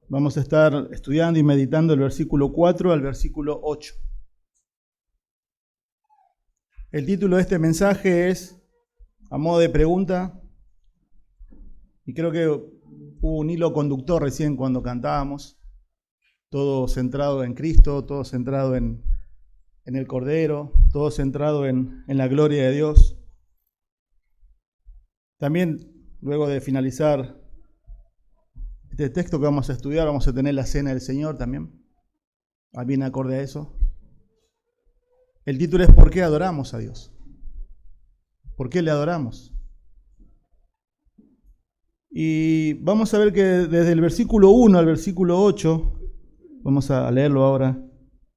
Vamos a estar estudiando y meditando el versículo 4 al versículo 8. El título de este mensaje es, a modo de pregunta, y creo que hubo un hilo conductor recién cuando cantábamos, todo centrado en Cristo, todo centrado en el Cordero, todo centrado en la gloria de Dios. También, luego de finalizar este texto que vamos a estudiar, vamos a tener la cena del Señor también, bien acorde a eso. El título es ¿por qué adoramos a Dios? ¿Por qué le adoramos? Y vamos a ver que desde el versículo 1 al versículo 8, vamos a leerlo ahora,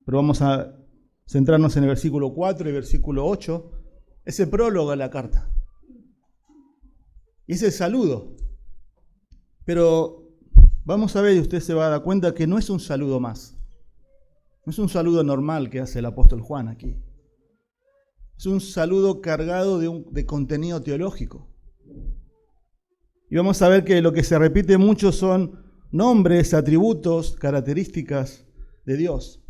pero vamos a centrarnos en el versículo 4 y versículo 8, es el prólogo de la carta. Y es el saludo. Pero vamos a ver, y usted se va a dar cuenta que no es un saludo más. No es un saludo normal que hace el apóstol Juan aquí. Es un saludo cargado de contenido teológico. Y vamos a ver que lo que se repite mucho son nombres, atributos, características de Dios.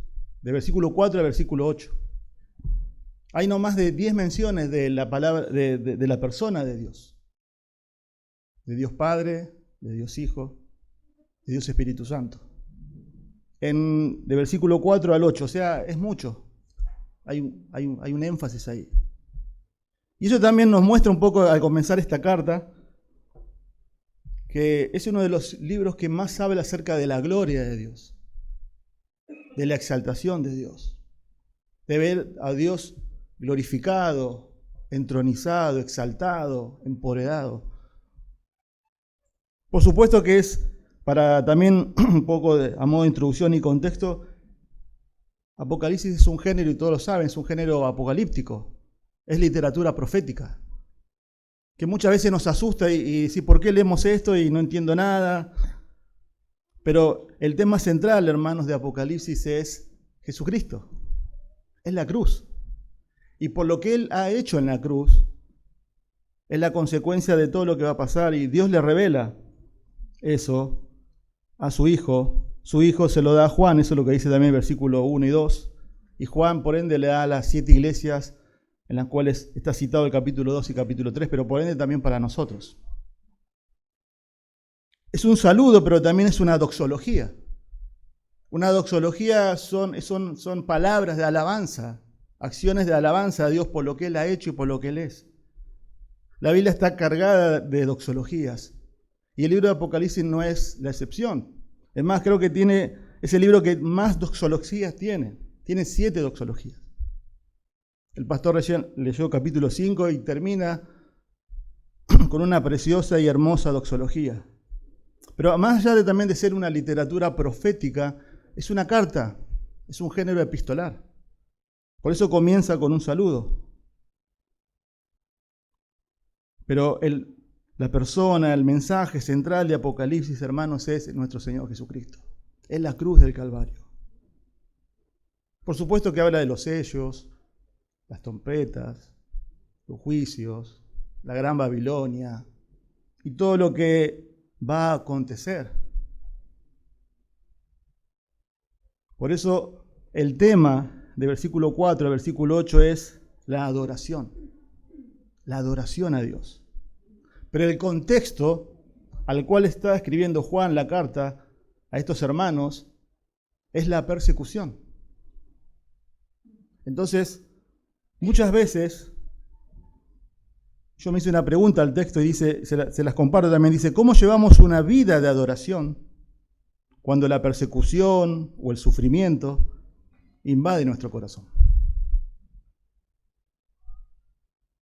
De versículo 4 al versículo 8. Hay no más de 10 menciones de la palabra, de la persona de Dios. De Dios Padre, de Dios Hijo, de Dios Espíritu Santo. De versículo 4 al 8, o sea, es mucho. Hay un énfasis ahí. Y eso también nos muestra un poco al comenzar esta carta, que es uno de los libros que más habla acerca de la gloria de Dios, de la exaltación de Dios, de ver a Dios glorificado, entronizado, exaltado, empoderado. Por supuesto que es, para también un poco a modo de introducción y contexto, Apocalipsis es un género, y todos lo saben, es un género apocalíptico, es literatura profética, que muchas veces nos asusta y dice, ¿por qué leemos esto y no entiendo nada? Pero el tema central, hermanos, de Apocalipsis es Jesucristo, es la cruz. Y por lo que Él ha hecho en la cruz, es la consecuencia de todo lo que va a pasar, y Dios le revela eso a su Hijo se lo da a Juan, eso es lo que dice también el versículo 1 y 2, y Juan por ende le da a las 7 iglesias en las cuales está citado el capítulo 2 y capítulo 3, pero por ende también para nosotros. Es un saludo, pero también es una doxología. Una doxología son palabras de alabanza, acciones de alabanza a Dios por lo que Él ha hecho y por lo que Él es. La Biblia está cargada de doxologías. Y el libro de Apocalipsis no es la excepción. Es más, creo que es el libro que más doxologías tiene. Tiene 7 doxologías. El pastor recién leyó capítulo 5 y termina con una preciosa y hermosa doxología. Pero más allá también de ser una literatura profética, es una carta, es un género epistolar. Por eso comienza con un saludo. Pero la persona, el mensaje central de Apocalipsis, hermanos, es nuestro Señor Jesucristo. Es la cruz del Calvario. Por supuesto que habla de los sellos, las trompetas, los juicios, la gran Babilonia y todo lo que va a acontecer. Por eso el tema de versículo 4 al versículo 8 es la adoración a Dios. Pero el contexto al cual está escribiendo Juan la carta a estos hermanos es la persecución. Entonces, muchas veces, yo me hice una pregunta al texto y dice, se las comparto también, dice, ¿cómo llevamos una vida de adoración cuando la persecución o el sufrimiento invade nuestro corazón?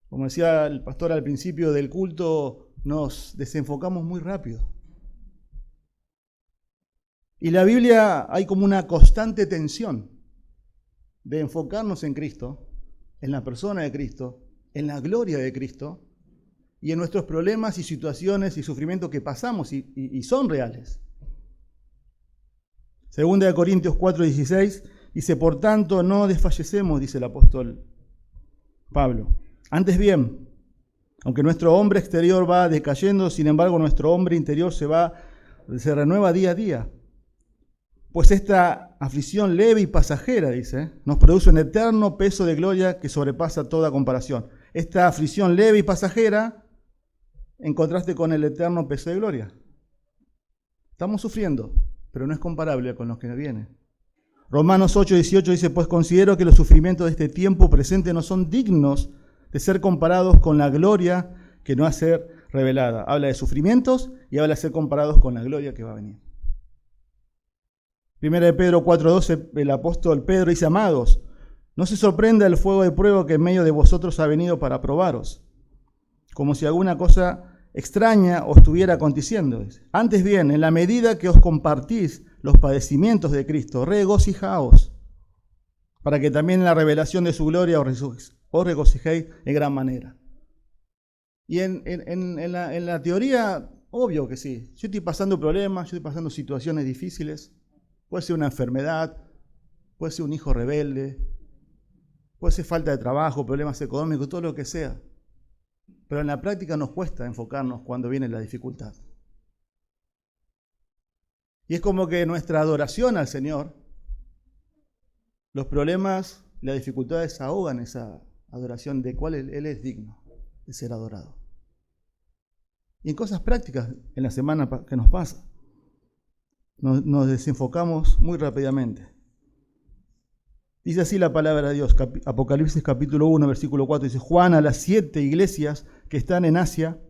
Como decía el pastor al principio del culto, nos desenfocamos muy rápido. Y en la Biblia hay como una constante tensión de enfocarnos en Cristo, en la persona de Cristo, en la gloria de Cristo y en nuestros problemas y situaciones y sufrimientos que pasamos y son reales. Segunda de Corintios 4:16 dice, por tanto no desfallecemos, dice el apóstol Pablo. Antes bien, aunque nuestro hombre exterior va decayendo, sin embargo nuestro hombre interior se renueva día a día. Pues esta aflicción leve y pasajera, dice, nos produce un eterno peso de gloria que sobrepasa toda comparación. Esta aflicción leve y pasajera en contraste con el eterno peso de gloria. Estamos sufriendo, pero no es comparable con los que vienen. Romanos 8:18 dice, pues considero que los sufrimientos de este tiempo presente no son dignos de ser comparados con la gloria que no va a ser revelada. Habla de sufrimientos y habla de ser comparados con la gloria que va a venir. Primera de Pedro 4:12, el apóstol Pedro dice, amados, no se sorprenda el fuego de prueba que en medio de vosotros ha venido para probaros, como si alguna cosa extraña os estuviera aconteciendo. Antes bien, en la medida que os compartís los padecimientos de Cristo, regocijaos, para que también en la revelación de su gloria os regocijéis en gran manera. Y en la teoría, obvio que sí. Yo estoy pasando problemas, yo estoy pasando situaciones difíciles. Puede ser una enfermedad, puede ser un hijo rebelde, puede ser falta de trabajo, problemas económicos, todo lo que sea. Pero en la práctica nos cuesta enfocarnos cuando viene la dificultad. Y es como que nuestra adoración al Señor, los problemas, las dificultades ahogan esa adoración de cual Él es digno de ser adorado. Y en cosas prácticas, en la semana que nos pasa, nos desenfocamos muy rápidamente. Dice así la palabra de Dios, Apocalipsis capítulo 1, versículo 4, dice, Juan a las 7 iglesias que están en Asia,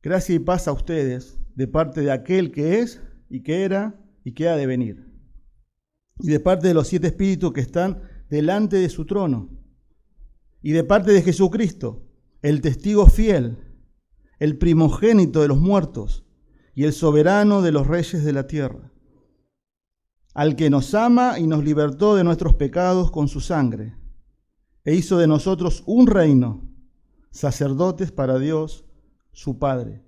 gracia y paz a ustedes, de parte de aquel que es, y que era, y que ha de venir. Y de parte de los 7 espíritus que están delante de su trono. Y de parte de Jesucristo, el testigo fiel, el primogénito de los muertos, y el soberano de los reyes de la tierra. Al que nos ama y nos libertó de nuestros pecados con su sangre, e hizo de nosotros un reino, sacerdotes para Dios, su Padre.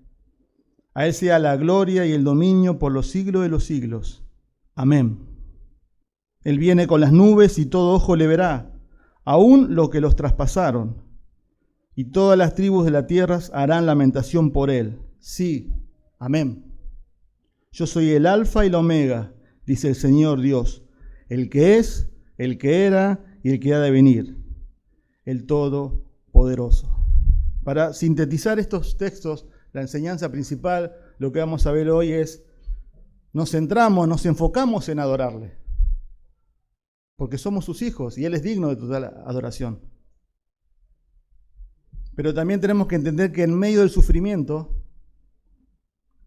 A Él sea la gloria y el dominio por los siglos de los siglos. Amén. Él viene con las nubes y todo ojo le verá, aun lo que los traspasaron, y todas las tribus de la tierra harán lamentación por Él. Sí, amén. Yo soy el Alfa y la Omega, dice el Señor Dios, el que es, el que era y el que ha de venir, el Todopoderoso. Para sintetizar estos textos, la enseñanza principal, lo que vamos a ver hoy es, nos centramos, nos enfocamos en adorarle, porque somos sus hijos y Él es digno de total adoración. Pero también tenemos que entender que en medio del sufrimiento,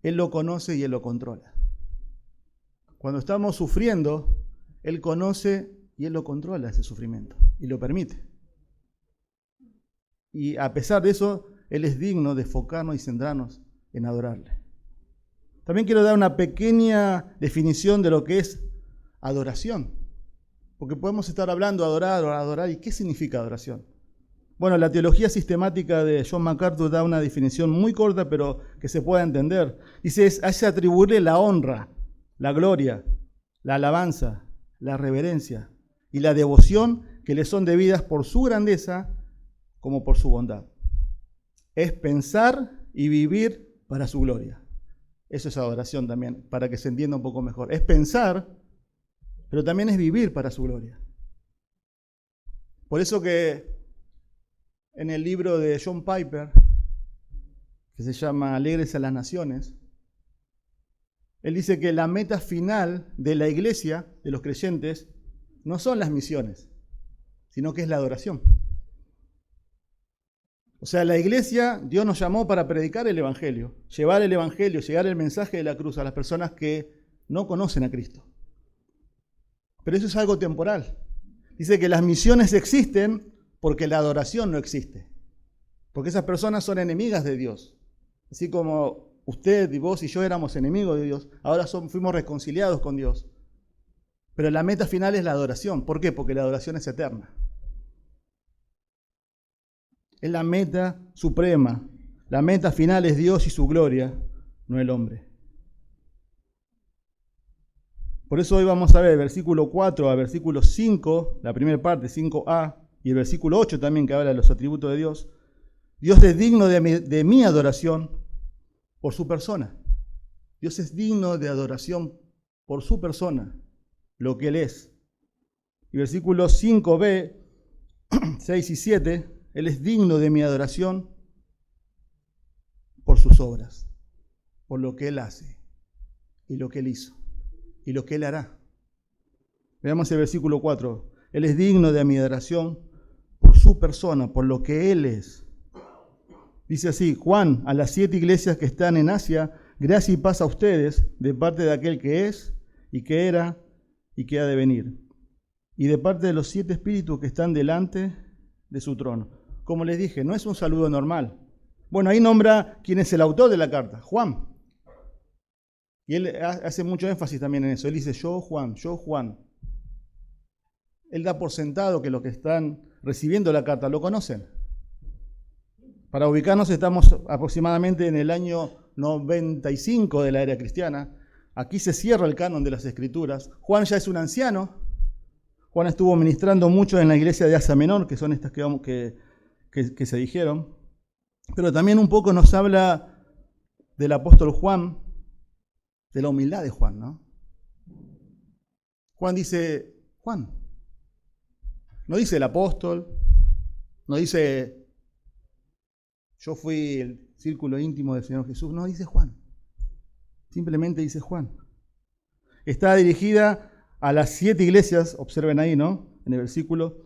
Él lo conoce y Él lo controla. Cuando estamos sufriendo, Él conoce y Él lo controla ese sufrimiento y lo permite. Y a pesar de eso, Él es digno de enfocarnos y centrarnos en adorarle. También quiero dar una pequeña definición de lo que es adoración. Porque podemos estar hablando adorar, ¿y qué significa adoración? Bueno, la teología sistemática de John MacArthur da una definición muy corta, pero que se pueda entender. Dice, es atribuirle la honra, la gloria, la alabanza, la reverencia y la devoción que le son debidas por su grandeza como por su bondad. Es pensar y vivir para su gloria. Eso es adoración también, para que se entienda un poco mejor. Es pensar, pero también es vivir para su gloria. Por eso que en el libro de John Piper, que se llama Alegres a las Naciones, él dice que la meta final de la iglesia, de los creyentes, no son las misiones, sino que es la adoración. O sea, la iglesia, Dios nos llamó para predicar el evangelio, llevar el evangelio, llegar el mensaje de la cruz a las personas que no conocen a Cristo. Pero eso es algo temporal. Dice que las misiones existen porque la adoración no existe. Porque esas personas son enemigas de Dios. Así como usted y vos y yo éramos enemigos de Dios, ahora fuimos reconciliados con Dios. Pero la meta final es la adoración. ¿Por qué? Porque la adoración es eterna. Es la meta suprema. La meta final es Dios y su gloria, no el hombre. Por eso hoy vamos a ver el versículo 4 a versículo 5, la primera parte, 5a, y el versículo 8 también, que habla de los atributos de Dios. Dios es digno de mi adoración por su persona. Dios es digno de adoración por su persona, lo que Él es. Y versículos 5b, 6 y 7, Él es digno de mi adoración por sus obras, por lo que Él hace, y lo que Él hizo, y lo que Él hará. Veamos el versículo 4. Él es digno de mi adoración por su persona, por lo que Él es. Dice así: Juan, a las 7 iglesias que están en Asia, gracia y paz a ustedes, de parte de aquel que es, y que era, y que ha de venir, y de parte de los 7 espíritus que están delante de su trono. Como les dije, no es un saludo normal. Bueno, ahí nombra quién es el autor de la carta, Juan. Y él hace mucho énfasis también en eso. Él dice: yo Juan, yo Juan. Él da por sentado que los que están recibiendo la carta lo conocen. Para ubicarnos, estamos aproximadamente en el año 95 de la era cristiana. Aquí se cierra el canon de las Escrituras. Juan ya es un anciano. Juan estuvo ministrando mucho en la iglesia de Asia Menor, que son estas que se dijeron. Pero también un poco nos habla del apóstol Juan, de la humildad de Juan, ¿no? Juan dice: Juan. No dice el apóstol, no dice yo fui el círculo íntimo del Señor Jesús, no, dice Juan. Simplemente dice Juan. Está dirigida a las 7 iglesias, observen ahí, ¿no? En el versículo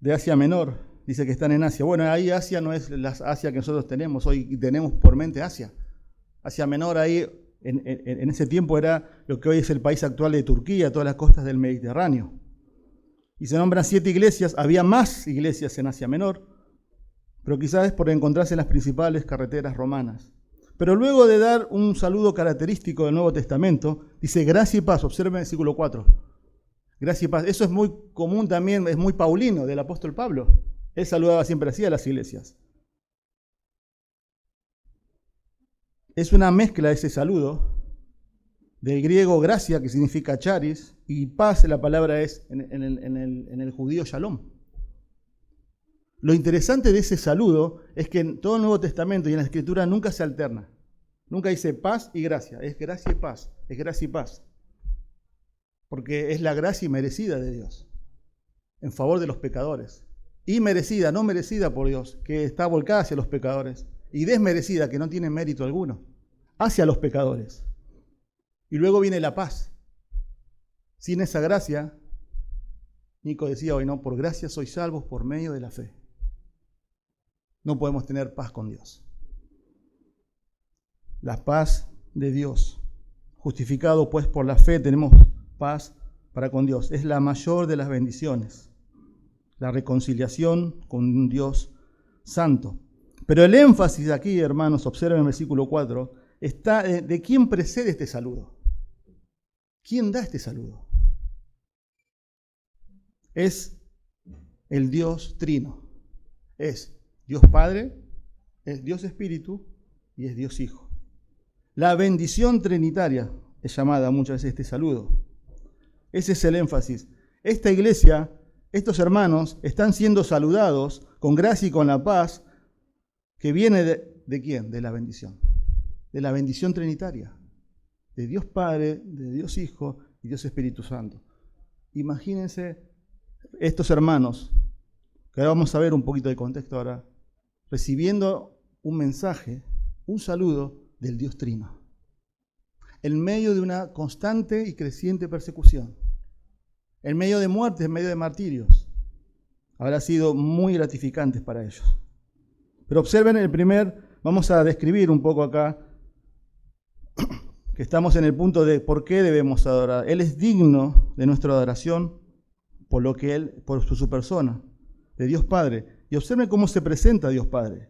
de Asia Menor, dice que están en Asia. Bueno, ahí Asia no es la Asia que nosotros tenemos hoy, tenemos por mente Asia. Asia Menor ahí, en ese tiempo era lo que hoy es el país actual de Turquía, todas las costas del Mediterráneo. Y se nombran 7 iglesias. Había más iglesias en Asia Menor, pero quizás es por encontrarse en las principales carreteras romanas. Pero luego de dar un saludo característico del Nuevo Testamento, dice gracia y paz. Observen el versículo 4. Gracia y paz. Eso es muy común también, es muy paulino del apóstol Pablo. Él saludaba siempre así a las iglesias. Es una mezcla de ese saludo del griego gracia, que significa charis, y paz, la palabra es en el judío shalom. Lo interesante de ese saludo es que en todo el Nuevo Testamento y en la Escritura nunca se alterna. Nunca dice paz y gracia, es gracia y paz, es gracia y paz. Porque es la gracia merecida de Dios en favor de los pecadores. Y merecida, no merecida por Dios, que está volcada hacia los pecadores. Y desmerecida, que no tiene mérito alguno, hacia los pecadores. Y luego viene la paz. Sin esa gracia, Nico decía hoy, no, por gracia sois salvos por medio de la fe. No podemos tener paz con Dios. La paz de Dios. Justificado pues por la fe tenemos paz para con Dios. Es la mayor de las bendiciones. La reconciliación con un Dios santo. Pero el énfasis aquí, hermanos, observen el versículo 4, está de quién precede este saludo. ¿Quién da este saludo? Es el Dios Trino. Es Dios Padre, es Dios Espíritu y es Dios Hijo. La bendición trinitaria es llamada muchas veces este saludo. Ese es el énfasis. Esta iglesia, estos hermanos, están siendo saludados con gracia y con la paz que viene ¿de quién? De la bendición. De la bendición trinitaria. De Dios Padre, de Dios Hijo y Dios Espíritu Santo. Imagínense estos hermanos, que ahora vamos a ver un poquito de contexto ahora, recibiendo un mensaje, un saludo del Dios Trino, en medio de una constante y creciente persecución, en medio de muertes, en medio de martirios. Habrá sido muy gratificantes para ellos. Pero observen vamos a describir un poco acá, que estamos en el punto de por qué debemos adorar. Él es digno de nuestra adoración por su persona, de Dios Padre. Y observen cómo se presenta Dios Padre.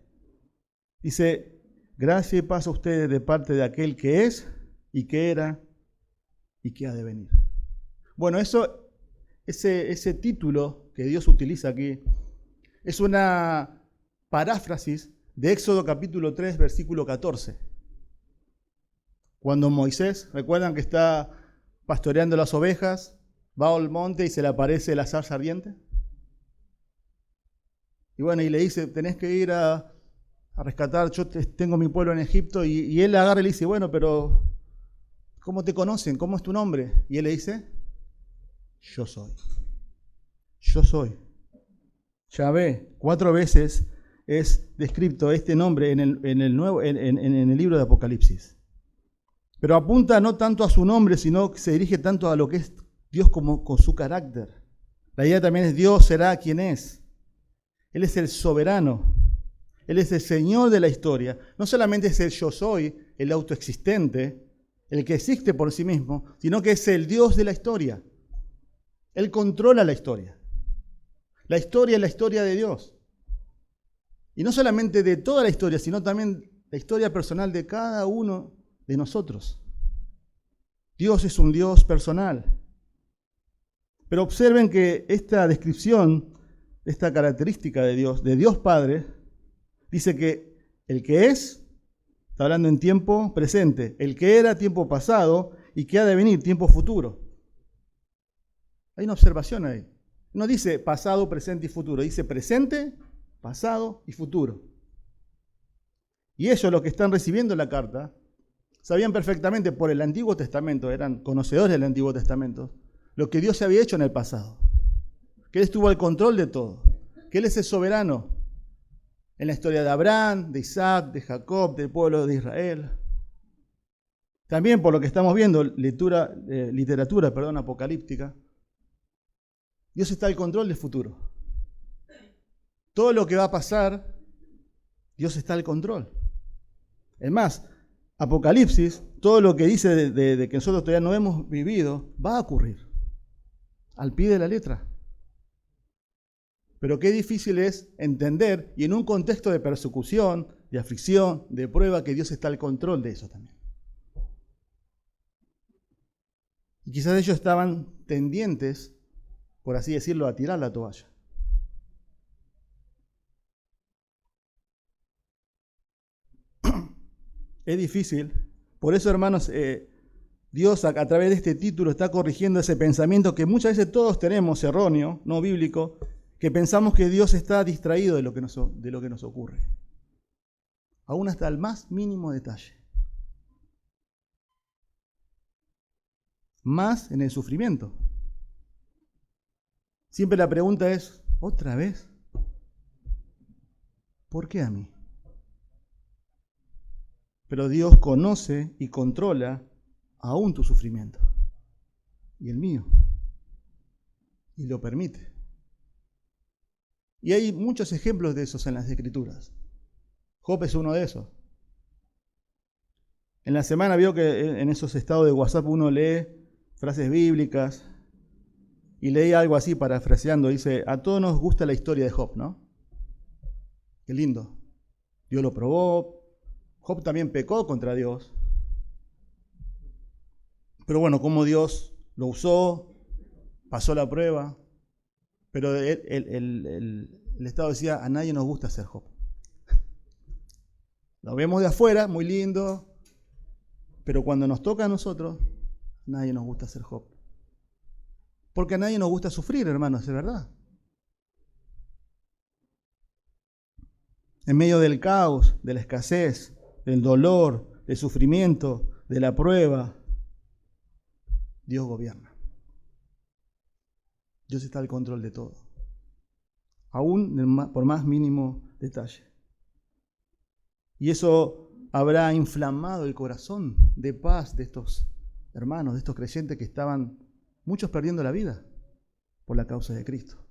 Dice, gracia y paz a ustedes de parte de aquel que es, y que era, y que ha de venir. Bueno, ese título que Dios utiliza aquí, es una paráfrasis de Éxodo capítulo 3, versículo 14. Cuando Moisés, recuerdan que está pastoreando las ovejas, va al monte y se le aparece la zarza ardiente. Y bueno, y le dice, tenés que ir a rescatar, yo tengo mi pueblo en Egipto, y él agarra y le dice, bueno, pero ¿cómo te conocen? ¿Cómo es tu nombre? Y él le dice, yo soy. Yo soy. Yahvé, 4 veces es descrito este nombre en el libro de Apocalipsis. Pero apunta no tanto a su nombre, sino que se dirige tanto a lo que es Dios como con su carácter. La idea también es Dios será quien es. Él es el soberano. Él es el Señor de la historia. No solamente es el yo soy, el autoexistente, el que existe por sí mismo, sino que es el Dios de la historia. Él controla la historia. La historia es la historia de Dios. Y no solamente de toda la historia, sino también la historia personal de cada uno de nosotros. Dios es un Dios personal. Pero observen que esta descripción, esta característica de Dios Padre, dice que el que es, está hablando en tiempo presente, el que era tiempo pasado y que ha de venir tiempo futuro. Hay una observación ahí. No dice pasado, presente y futuro, dice presente, pasado y futuro. Y ellos, los que están recibiendo la carta, sabían perfectamente por el Antiguo Testamento, eran conocedores del Antiguo Testamento, lo que Dios había hecho en el pasado. Que Él estuvo al control de todo. Que Él es el soberano en la historia de Abraham, de Isaac, de Jacob, del pueblo de Israel. También por lo que estamos viendo, literatura apocalíptica, Dios está al control del futuro. Todo lo que va a pasar, Dios está al control. Es más, Apocalipsis, todo lo que dice de que nosotros todavía no hemos vivido, va a ocurrir. Al pie de la letra. Pero qué difícil es entender, y en un contexto de persecución, de aflicción, de prueba, que Dios está al control de eso también. Y quizás ellos estaban tendientes, por así decirlo, a tirar la toalla. Es difícil. Por eso, hermanos, Dios a través de este título está corrigiendo ese pensamiento que muchas veces todos tenemos, erróneo, no bíblico, que pensamos que Dios está distraído de lo que nos ocurre. Aún hasta el más mínimo detalle. Más en el sufrimiento. Siempre la pregunta es, ¿otra vez? ¿Por qué a mí? Pero Dios conoce y controla aún tu sufrimiento. Y el mío. Y lo permite. Y hay muchos ejemplos de esos en las Escrituras. Job es uno de esos. En la semana vio que en esos estados de WhatsApp uno lee frases bíblicas y leí algo así parafraseando. Dice, a todos nos gusta la historia de Job, ¿no? Qué lindo. Dios lo probó. Job también pecó contra Dios. Pero bueno, como Dios lo usó, pasó la prueba. Pero el Estado decía, a nadie nos gusta ser Job. Lo vemos de afuera, muy lindo, pero cuando nos toca a nosotros, a nadie nos gusta ser Job. Porque a nadie nos gusta sufrir, hermanos, es verdad. En medio del caos, de la escasez, del dolor, del sufrimiento, de la prueba, Dios gobierna. Dios está al control de todo, aún por más mínimo detalle. Y eso habrá inflamado el corazón de paz de estos hermanos, de estos creyentes que estaban, muchos perdiendo la vida por la causa de Cristo.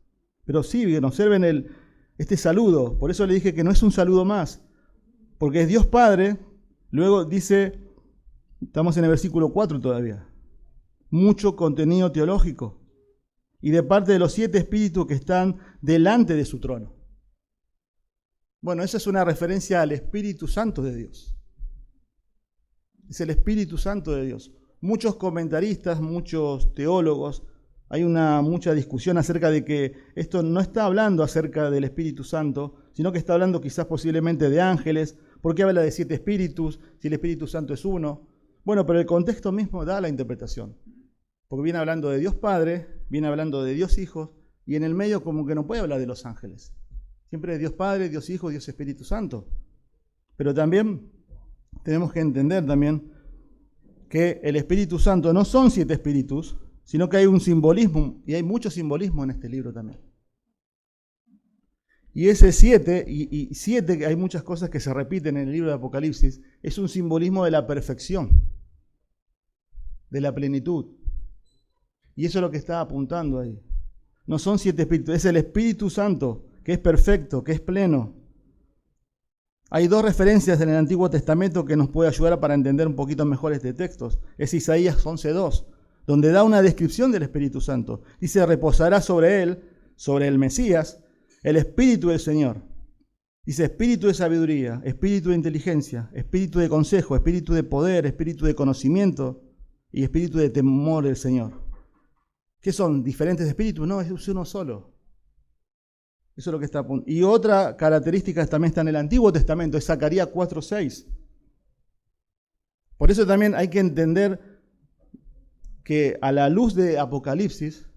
Pero sí, observen este saludo, por eso le dije que no es un saludo más, porque es Dios Padre, luego dice, estamos en el versículo 4 todavía, mucho contenido teológico. Y de parte de los 7 espíritus que están delante de su trono. Bueno, esa es una referencia al Espíritu Santo de Dios. Es el Espíritu Santo de Dios. Muchos comentaristas, muchos teólogos, hay mucha discusión acerca de que esto no está hablando acerca del Espíritu Santo, sino que está hablando quizás posiblemente de ángeles. ¿Por qué habla de 7 espíritus si el Espíritu Santo es uno? Bueno, pero el contexto mismo da la interpretación. Porque viene hablando de Dios Padre, viene hablando de Dios Hijo, y en el medio como que no puede hablar de los ángeles. Siempre es Dios Padre, Dios Hijo, Dios Espíritu Santo. Pero también tenemos que entender también que el Espíritu Santo no son 7 espíritus, sino que hay un simbolismo, y hay mucho simbolismo en este libro también. Y ese 7, y 7, hay muchas cosas que se repiten en el libro de Apocalipsis, es un simbolismo de la perfección, de la plenitud. Y eso es lo que está apuntando ahí. No son 7 espíritus, es el Espíritu Santo, que es perfecto, que es pleno. Hay 2 referencias en el Antiguo Testamento que nos puede ayudar para entender un poquito mejor este texto. Es Isaías 11:2, donde da una descripción del Espíritu Santo. Dice, reposará sobre él, sobre el Mesías, el Espíritu del Señor. Dice, espíritu de sabiduría, espíritu de inteligencia, espíritu de consejo, espíritu de poder, espíritu de conocimiento y espíritu de temor del Señor. ¿Qué son? ¿Diferentes espíritus? No, es uno solo. Eso es lo que está apuntando. Y otra característica también está en el Antiguo Testamento, es Zacarías 4:6. Por eso también hay que entender que a la luz de Apocalipsis,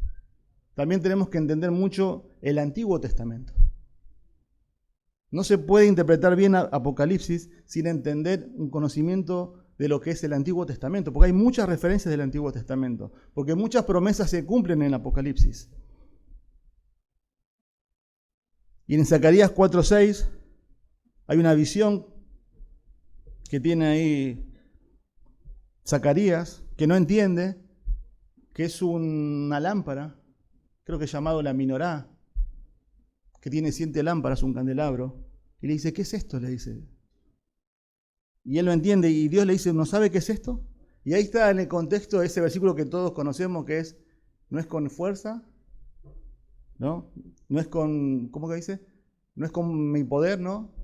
también tenemos que entender mucho el Antiguo Testamento. No se puede interpretar bien Apocalipsis sin entender un conocimiento de lo que es el Antiguo Testamento, porque hay muchas referencias del Antiguo Testamento, porque muchas promesas se cumplen en Apocalipsis. Y en Zacarías 4:6 hay una visión que tiene ahí Zacarías, que no entiende, que es una lámpara, creo que es llamado la menorá, que tiene 7 lámparas, un candelabro, y le dice, ¿qué es esto? Le dice. Y él lo entiende, y Dios le dice, ¿no sabe qué es esto? Y ahí está en el contexto de ese versículo que todos conocemos, que es, no es con fuerza, ¿no? No es con, ¿cómo que dice? No es con mi poder, ¿no?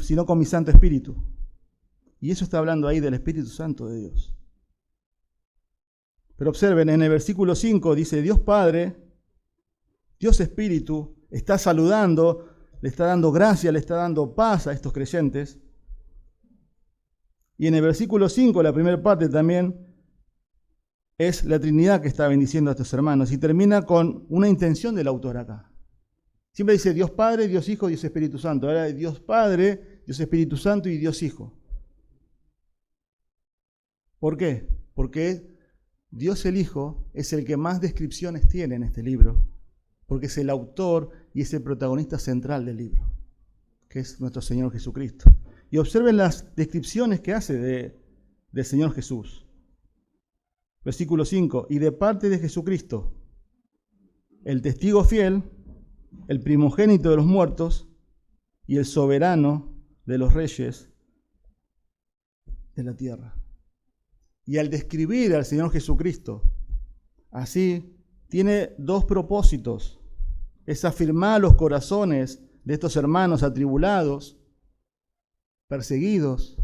Sino con mi Santo Espíritu. Y eso está hablando ahí del Espíritu Santo de Dios. Pero observen, en el versículo 5 dice, Dios Padre, Dios Espíritu, está saludando, le está dando gracia, le está dando paz a estos creyentes. Y en el versículo 5, la primera parte también, es la Trinidad que está bendiciendo a estos hermanos. Y termina con una intención del autor acá. Siempre dice Dios Padre, Dios Hijo, Dios Espíritu Santo. Ahora Dios Padre, Dios Espíritu Santo y Dios Hijo. ¿Por qué? Porque Dios el Hijo es el que más descripciones tiene en este libro. Porque es el autor y es el protagonista central del libro, que es nuestro Señor Jesucristo. Y observen las descripciones que hace del Señor Jesús. Versículo 5, y de parte de Jesucristo, el testigo fiel, el primogénito de los muertos y el soberano de los reyes de la tierra. Y al describir al Señor Jesucristo, así tiene 2 propósitos. Es afirmar los corazones de estos hermanos atribulados, perseguidos,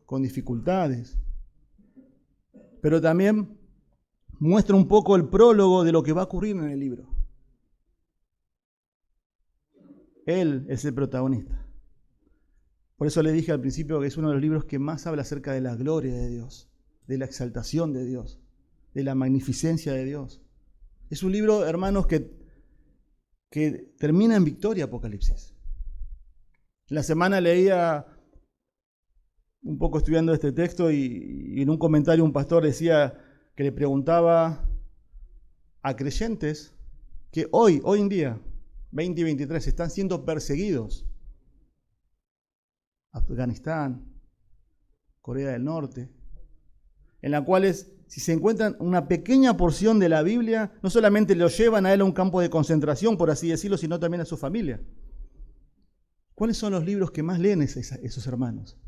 con dificultades. Pero también muestra un poco el prólogo de lo que va a ocurrir en el libro. Él es el protagonista. Por eso le dije al principio que es uno de los libros que más habla acerca de la gloria de Dios, de la exaltación de Dios, de la magnificencia de Dios. Es un libro, hermanos, que termina en victoria, Apocalipsis. La semana leía un poco estudiando este texto y en un comentario un pastor decía que le preguntaba a creyentes que hoy en día, 2023, están siendo perseguidos. Afganistán, Corea del Norte, en la cuales si se encuentran una pequeña porción de la Biblia, no solamente lo llevan a él a un campo de concentración, por así decirlo, sino también a su familia. ¿Cuáles son los libros que más leen esos hermanos?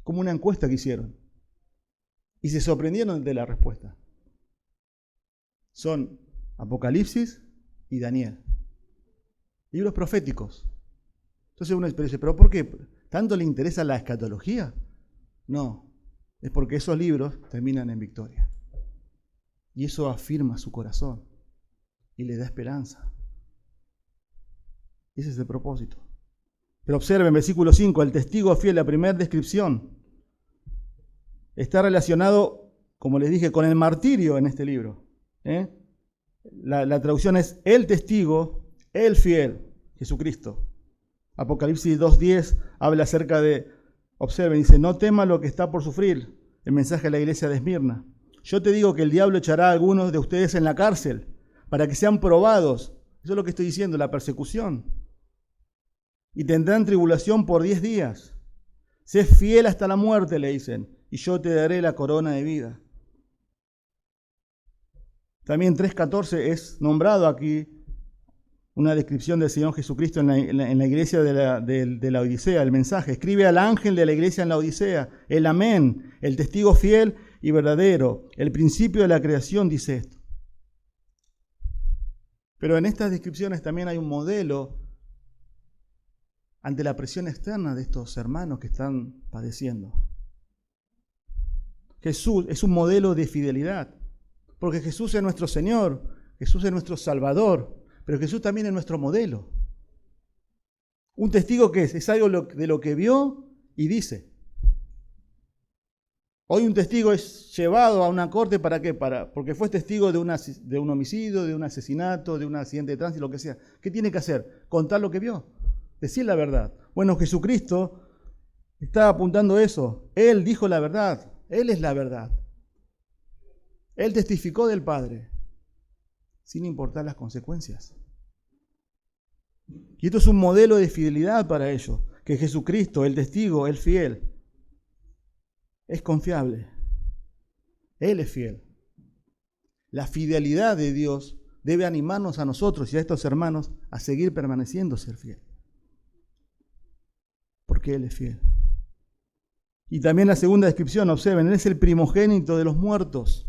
Como una encuesta que hicieron. Y se sorprendieron de la respuesta. Son Apocalipsis y Daniel. Libros proféticos. Entonces uno dice, ¿pero por qué? ¿Tanto le interesa la escatología? No. Es porque esos libros terminan en victoria. Y eso afirma su corazón y le da esperanza. Ese es el propósito. Pero observen, versículo 5, el testigo fiel, la primera descripción, está relacionado, como les dije, con el martirio en este libro. La traducción es el testigo, el fiel, Jesucristo. Apocalipsis 2:10 habla acerca de, observen, dice, no tema lo que está por sufrir. el mensaje a la iglesia de Esmirna. Yo te digo que el diablo echará a algunos de ustedes en la cárcel para que sean probados. Eso es lo que estoy diciendo, la persecución. Y tendrán tribulación por 10 días. Sé fiel hasta la muerte, le dicen, y yo te daré la corona de vida. También 3:14 es nombrado aquí una descripción del Señor Jesucristo en la iglesia de la Odisea, el mensaje. Escribe al ángel de la iglesia en la Odisea, el amén, el testigo fiel y verdadero, el principio de la creación, dice esto. Pero en estas descripciones también hay un modelo ante la presión externa de estos hermanos que están padeciendo. Jesús es un modelo de fidelidad, porque Jesús es nuestro Señor, Jesús es nuestro Salvador, pero Jesús también es nuestro modelo. Un testigo que es algo de lo que vio y dice. Hoy un testigo es llevado a una corte ¿para qué? Porque fue testigo de un homicidio, de un asesinato, de un accidente de tránsito, lo que sea. ¿Qué tiene que hacer? Contar lo que vio, decir la verdad. Bueno, Jesucristo está apuntando a eso. Él dijo la verdad, Él es la verdad. Él testificó del Padre, sin importar las consecuencias. Y esto es un modelo de fidelidad para ellos, que Jesucristo, el testigo, el fiel, es confiable. Él es fiel. La fidelidad de Dios debe animarnos a nosotros y a estos hermanos a seguir permaneciendo ser fiel. Porque Él es fiel. Y también la segunda descripción, observen, Él es el primogénito de los muertos.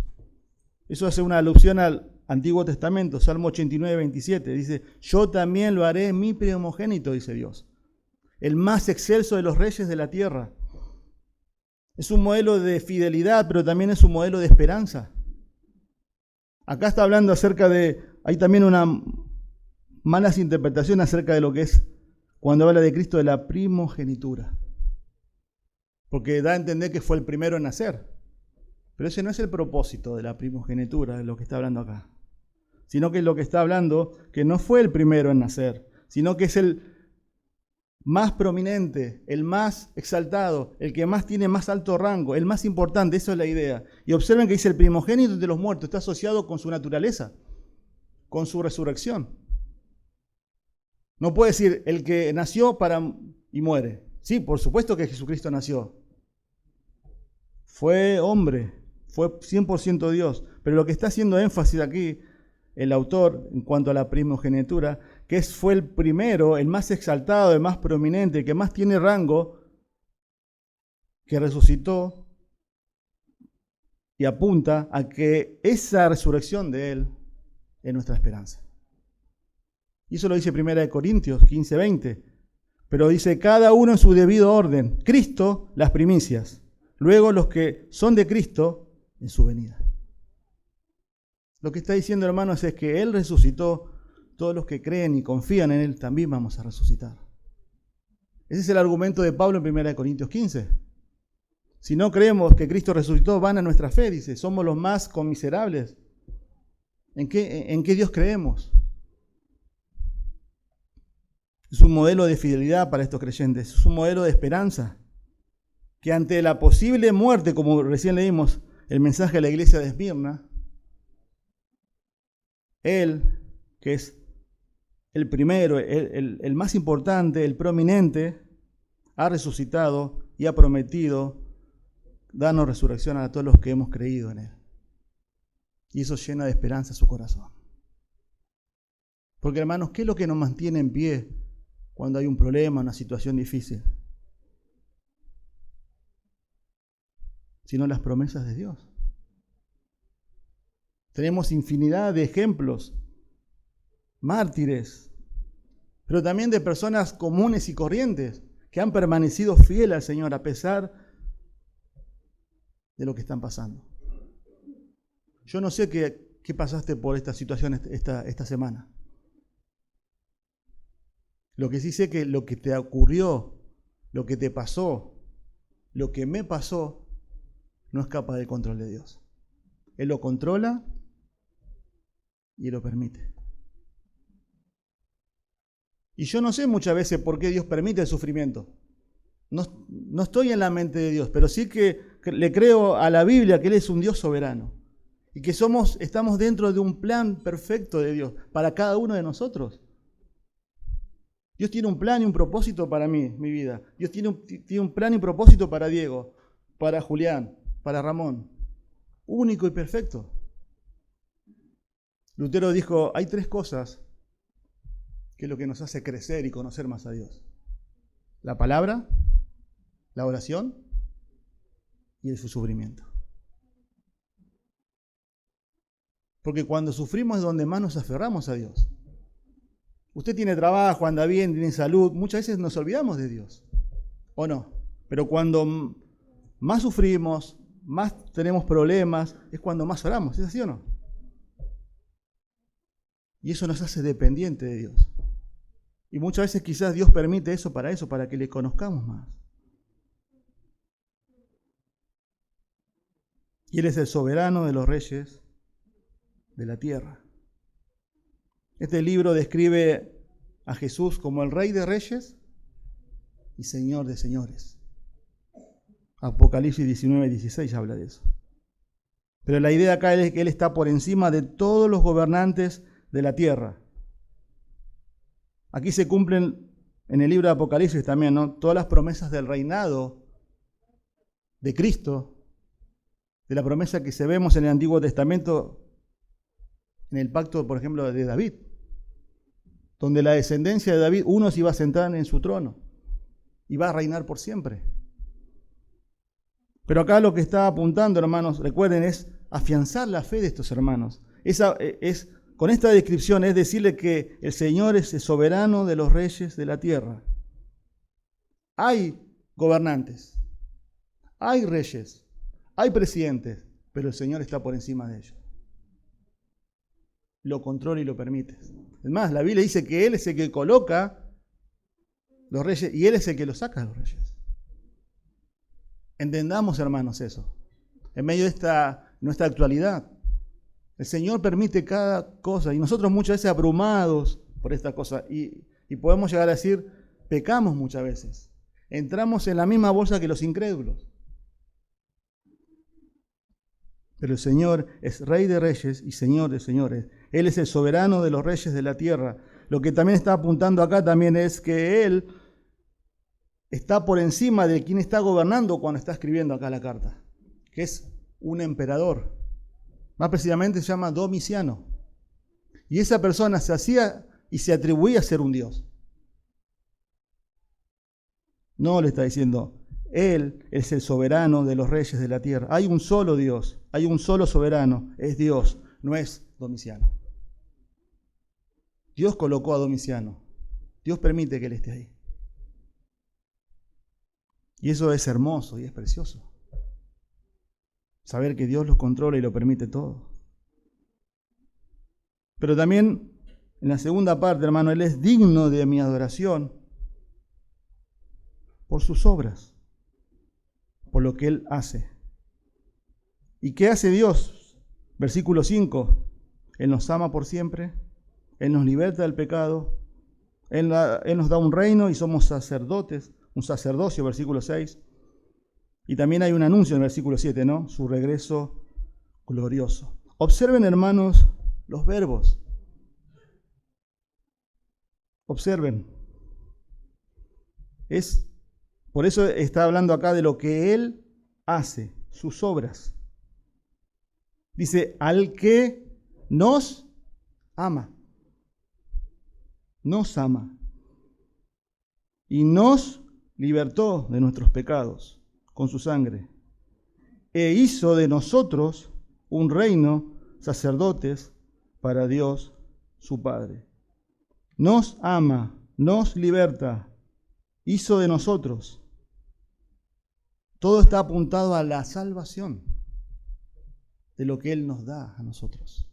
Eso hace una alusión al Antiguo Testamento, Salmo 89, 27. Dice, yo también lo haré mi primogénito, dice Dios. El más excelso de los reyes de la tierra. Es un modelo de fidelidad, pero también es un modelo de esperanza. Acá está hablando acerca de, hay también una malas interpretaciones acerca de lo que es, cuando habla de Cristo, de la primogenitura. Porque da a entender que fue el primero en nacer. Pero ese no es el propósito de la primogenitura, de lo que está hablando acá. Sino que lo que está hablando, que no fue el primero en nacer, sino que es el más prominente, el más exaltado, el que más tiene más alto rango, el más importante, eso es la idea. Y observen que dice el primogénito de los muertos, está asociado con su naturaleza, con su resurrección. No puede decir el que nació y muere. Sí, por supuesto que Jesucristo nació. Fue hombre, fue 100% Dios. Pero lo que está haciendo énfasis aquí el autor en cuanto a la primogenitura, que fue el primero, el más exaltado, el más prominente, el que más tiene rango, que resucitó y apunta a que esa resurrección de Él es nuestra esperanza. Y eso lo dice 1 Corintios 15, 20. Pero dice, cada uno en su debido orden. Cristo, las primicias. Luego los que son de Cristo en su venida. Lo que está diciendo, hermanos, es que Él resucitó. Todos los que creen y confían en Él también vamos a resucitar. Ese es el argumento de Pablo en 1 Corintios 15. Si no creemos que Cristo resucitó, van a nuestra fe, dice. Somos los más conmiserables. ¿En qué Dios creemos? Es un modelo de fidelidad para estos creyentes. Es un modelo de esperanza. Que ante la posible muerte, como recién leímos el mensaje de la iglesia de Esmirna, Él, que es el primero, el más importante, el prominente, ha resucitado y ha prometido darnos resurrección a todos los que hemos creído en Él. Y eso llena de esperanza su corazón. Porque, hermanos, ¿qué es lo que nos mantiene en pie cuando hay un problema, una situación difícil? Sino las promesas de Dios. Tenemos infinidad de ejemplos, mártires, pero también de personas comunes y corrientes que han permanecido fieles al Señor a pesar de lo que están pasando. Yo no sé qué pasaste por esta situación esta semana. Lo que sí sé que lo que te ocurrió, lo que te pasó, lo que me pasó, no escapa del control de Dios. Él lo controla y lo permite. Y yo no sé muchas veces por qué Dios permite el sufrimiento. No estoy en la mente de Dios, pero sí que le creo a la Biblia que Él es un Dios soberano y que estamos dentro de un plan perfecto de Dios para cada uno de nosotros. Dios tiene un plan y un propósito para mí, mi vida. Dios tiene un plan y un propósito para Diego, para Julián, para Ramón. Único y perfecto. Lutero dijo, hay 3 cosas que es lo que nos hace crecer y conocer más a Dios. La palabra, la oración y el sufrimiento. Porque cuando sufrimos es donde más nos aferramos a Dios. Usted tiene trabajo, anda bien, tiene salud, muchas veces nos olvidamos de Dios, ¿o no? Pero cuando más sufrimos, más tenemos problemas, es cuando más oramos, ¿es así o no? Y eso nos hace dependientes de Dios. Y muchas veces quizás Dios permite eso, para que le conozcamos más. Y Él es el soberano de los reyes de la tierra. Este libro describe a Jesús como el Rey de Reyes y Señor de Señores. Apocalipsis 19:16 habla de eso. Pero la idea acá es que Él está por encima de todos los gobernantes de la tierra. Aquí se cumplen en el libro de Apocalipsis también, ¿no?, todas las promesas del reinado de Cristo, de la promesa que se vemos en el Antiguo Testamento, en el pacto, por ejemplo, de David, donde la descendencia de David, uno se iba a sentar en su trono y va a reinar por siempre. Pero acá lo que está apuntando, hermanos, recuerden, es afianzar la fe de estos hermanos. Con esta descripción es decirle que el Señor es el soberano de los reyes de la tierra. Hay gobernantes, hay reyes, hay presidentes, pero el Señor está por encima de ellos. Lo controla y lo permite. Es más, la Biblia dice que Él es el que coloca los reyes y Él es el que los saca a los reyes. Entendamos, hermanos, eso. En medio de nuestra actualidad, el Señor permite cada cosa y nosotros muchas veces abrumados por esta cosa y podemos llegar a decir, pecamos muchas veces. Entramos en la misma bolsa que los incrédulos. Pero el Señor es Rey de Reyes y Señor de Señores. Él es el soberano de los reyes de la tierra. Lo que también está apuntando acá también es que Él está por encima de quien está gobernando cuando está escribiendo acá la carta, que es un emperador. Más precisamente se llama Domiciano. Y esa persona se hacía y se atribuía a ser un dios. No le está diciendo, Él es el soberano de los reyes de la tierra. Hay un solo Dios, hay un solo soberano, es Dios, no es Domiciano. Dios colocó a Domiciano. Dios permite que Él esté ahí. Y eso es hermoso y es precioso. Saber que Dios lo controla y lo permite todo. Pero también, en la segunda parte, hermano, Él es digno de mi adoración por sus obras, por lo que Él hace. ¿Y qué hace Dios? Versículo 5. Él nos ama por siempre, Él nos liberta del pecado, Él nos da un reino y somos sacerdotes, un sacerdocio, versículo 6. Y también hay un anuncio en el versículo 7, ¿no? Su regreso glorioso. Observen, hermanos, los verbos. Observen. Por eso está hablando acá de lo que Él hace, sus obras. Dice, al que nos ama. Nos ama. Y nos libertó de nuestros pecados con su sangre. E hizo de nosotros un reino, sacerdotes, para Dios su Padre. Nos ama, nos liberta, hizo de nosotros. Todo está apuntado a la salvación de lo que Él nos da a nosotros.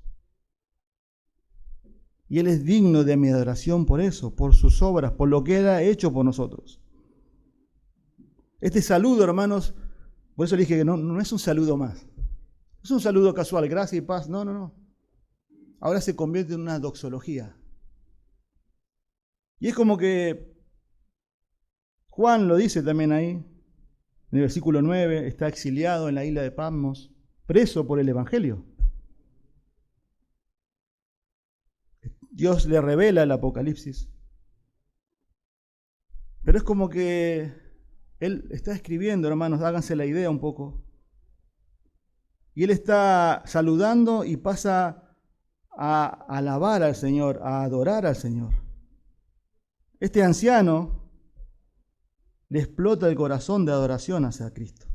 Y Él es digno de mi adoración por eso, por sus obras, por lo que Él ha hecho por nosotros. Este saludo, hermanos, por eso le dije que no es un saludo más. No es un saludo casual, gracia y paz. No. Ahora se convierte en una doxología. Y es como que Juan lo dice también ahí. En el versículo 9 está exiliado en la isla de Patmos, preso por el Evangelio. Dios le revela el Apocalipsis. Pero es como que él está escribiendo, hermanos, háganse la idea un poco. Y él está saludando y pasa a alabar al Señor, a adorar al Señor. Este anciano le explota el corazón de adoración hacia Cristo.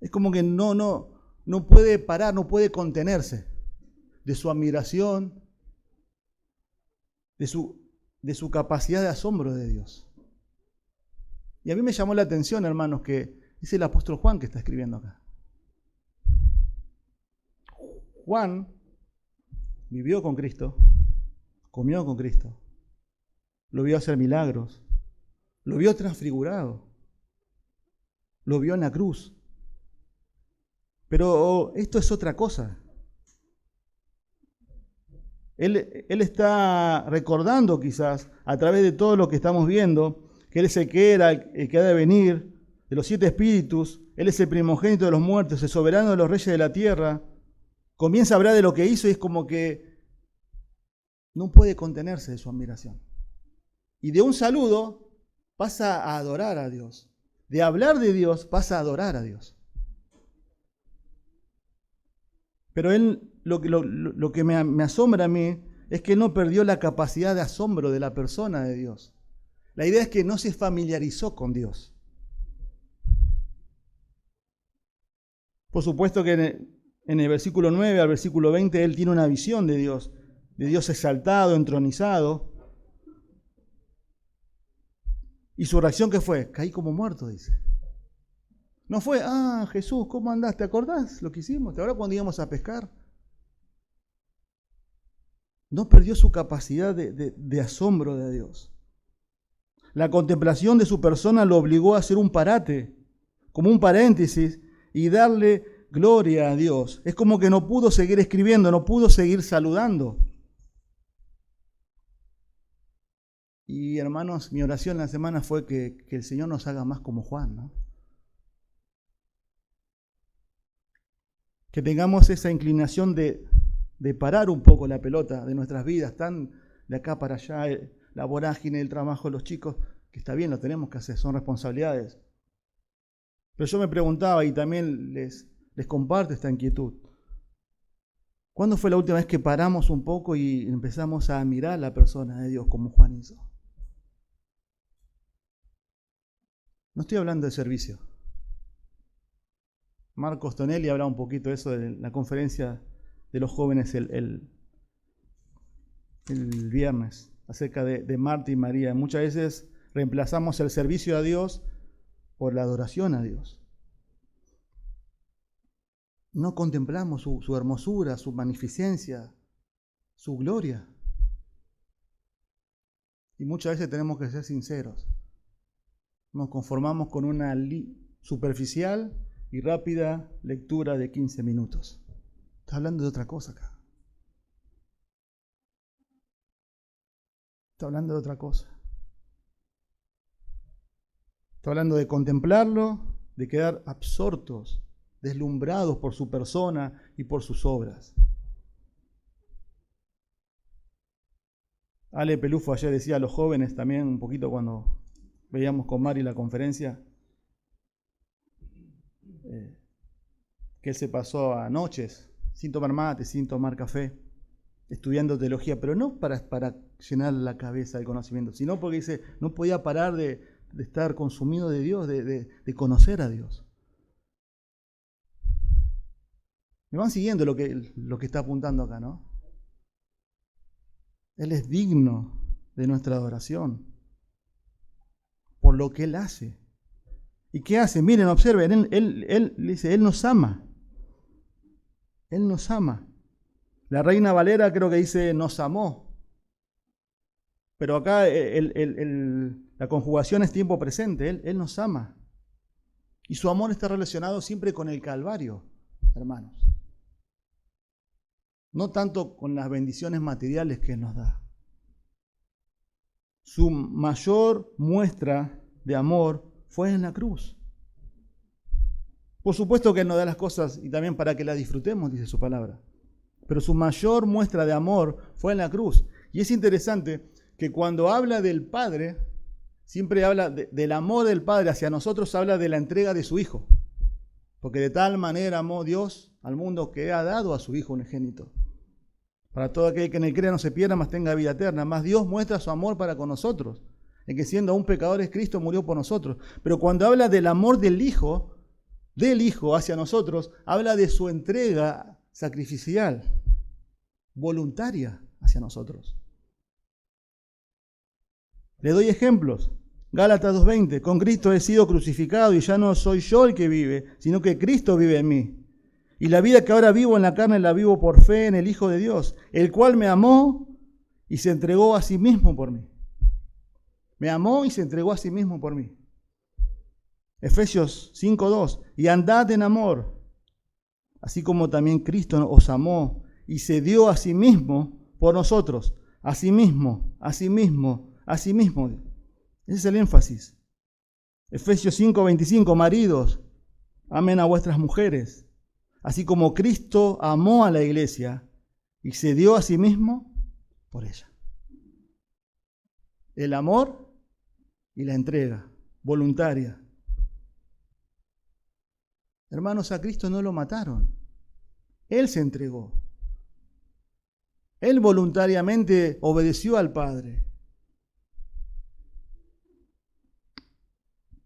Es como que no puede parar, no puede contenerse de su admiración, de su capacidad de asombro de Dios. Y a mí me llamó la atención, hermanos, que es el apóstol Juan que está escribiendo acá. Juan vivió con Cristo, comió con Cristo, lo vio hacer milagros, lo vio transfigurado, lo vio en la cruz. Pero esto es otra cosa. Él está recordando quizás, a través de todo lo que estamos viendo, que Él es el que era, el que ha de venir, de los 7 espíritus. Él es el primogénito de los muertos, el soberano de los reyes de la tierra. Comienza a hablar de lo que hizo y es como que no puede contenerse de su admiración. Y de un saludo pasa a adorar a Dios. De hablar de Dios pasa a adorar a Dios. Pero él, lo que me asombra a mí es que él no perdió la capacidad de asombro de la persona de Dios. La idea es que no se familiarizó con Dios. Por supuesto que en el versículo 9 al versículo 20 él tiene una visión de Dios exaltado, entronizado. Y su reacción, ¿qué fue? Caí como muerto, dice. No fue, Jesús, ¿cómo andás? ¿Te acordás lo que hicimos? ¿Te acordás cuando íbamos a pescar? No perdió su capacidad de asombro de Dios. La contemplación de su persona lo obligó a hacer un parate, como un paréntesis, y darle gloria a Dios. Es como que no pudo seguir escribiendo, no pudo seguir saludando. Y hermanos, mi oración la semana fue que el Señor nos haga más como Juan, ¿no? Que tengamos esa inclinación de parar un poco la pelota de nuestras vidas, tan de acá para allá, la vorágine, el trabajo de los chicos, que está bien, lo tenemos que hacer, son responsabilidades. Pero yo me preguntaba, y también les comparto esta inquietud, ¿cuándo fue la última vez que paramos un poco y empezamos a mirar a la persona de Dios como Juan hizo? No estoy hablando de servicio. Marcos Tonelli habla un poquito de eso de la conferencia de los jóvenes el viernes, acerca de Marta y María. Muchas veces reemplazamos el servicio a Dios por la adoración a Dios. No contemplamos su hermosura, su magnificencia, su gloria. Y muchas veces tenemos que ser sinceros. Nos conformamos con una superficial y rápida lectura de 15 minutos. Está hablando de otra cosa acá. Está hablando de otra cosa. Está hablando de contemplarlo, de quedar absortos, deslumbrados por su persona y por sus obras. Ale Pelufo ayer decía a los jóvenes también, un poquito cuando veíamos con Mari la conferencia, que él se pasó a noches sin tomar mate, sin tomar café, estudiando teología, pero no para llenar la cabeza de conocimiento, sino porque dice, no podía parar de estar consumido de Dios, de conocer a Dios. Me van siguiendo lo que está apuntando acá, ¿no? Él es digno de nuestra adoración por lo que Él hace. ¿Y qué hace? Miren, observen, Él dice, Él nos ama. Él nos ama. La Reina Valera creo que dice, nos amó. Pero acá la conjugación es tiempo presente. Él nos ama. Y su amor está relacionado siempre con el Calvario, hermanos. No tanto con las bendiciones materiales que Él nos da. Su mayor muestra de amor fue en la cruz. Por supuesto que Él nos da las cosas y también para que las disfrutemos, dice su palabra. Pero su mayor muestra de amor fue en la cruz. Y es interesante que cuando habla del Padre, siempre habla del amor del Padre hacia nosotros, habla de la entrega de su Hijo. Porque de tal manera amó Dios al mundo que ha dado a su Hijo unigénito. Para todo aquel que en él crea no se pierda, mas tenga vida eterna. Más Dios muestra su amor para con nosotros, en que siendo aún pecadores, Cristo murió por nosotros. Pero cuando habla del amor del Hijo hacia nosotros, habla de su entrega sacrificial, voluntaria hacia nosotros. Le doy ejemplos. Gálatas 2:20, con Cristo he sido crucificado y ya no soy yo el que vive, sino que Cristo vive en mí. Y la vida que ahora vivo en la carne la vivo por fe en el Hijo de Dios, el cual me amó y se entregó a sí mismo por mí. Me amó y se entregó a sí mismo por mí. Efesios 5:2, y andad en amor, así como también Cristo os amó y se dio a sí mismo por nosotros. A sí mismo, a sí mismo, a sí mismo. Ese es el énfasis. Efesios 5:25, maridos, amen a vuestras mujeres, así como Cristo amó a la iglesia y se dio a sí mismo por ella. El amor y la entrega voluntaria. Hermanos, a Cristo no lo mataron. Él se entregó. Él voluntariamente obedeció al Padre.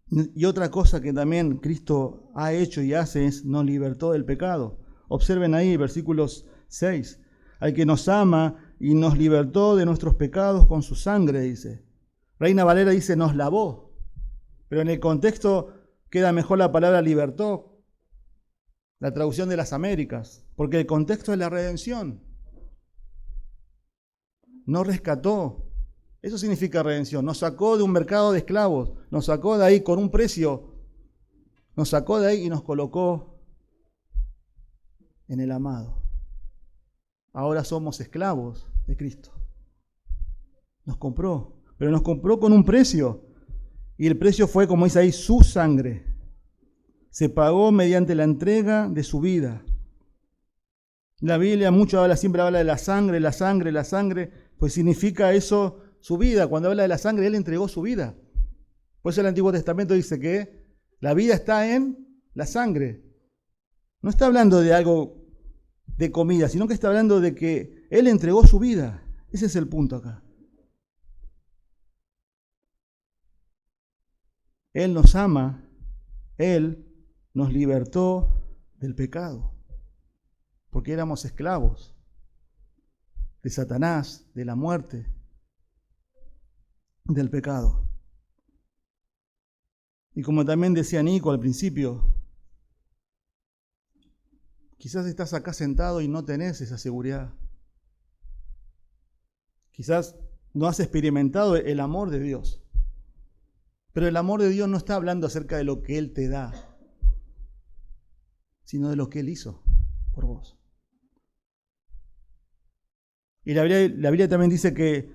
Y otra cosa que también Cristo ha hecho y hace es nos libertó del pecado. Observen ahí versículos 6. Al que nos ama y nos libertó de nuestros pecados con su sangre, dice. Reina Valera dice nos lavó. Pero en el contexto queda mejor la palabra libertó, la traducción de las Américas, porque el contexto es la redención. Nos rescató. Eso significa redención. Nos sacó de un mercado de esclavos. Nos sacó de ahí con un precio. Nos sacó de ahí y nos colocó en el amado. Ahora somos esclavos de Cristo. Nos compró. Pero nos compró con un precio. Y el precio fue, como dice ahí, su sangre. Se pagó mediante la entrega de su vida. La Biblia siempre habla de la sangre, la sangre, la sangre. Pues significa eso su vida. Cuando habla de la sangre, Él entregó su vida. Por eso el Antiguo Testamento dice que la vida está en la sangre. No está hablando de algo de comida, sino que está hablando de que Él entregó su vida. Ese es el punto acá. Él nos ama, Él nos libertó del pecado, porque éramos esclavos de Satanás, de la muerte, del pecado. Y como también decía Nico al principio, quizás estás acá sentado y no tenés esa seguridad. Quizás no has experimentado el amor de Dios. Pero el amor de Dios no está hablando acerca de lo que Él te da, sino de lo que Él hizo por vos. Y la Biblia también dice que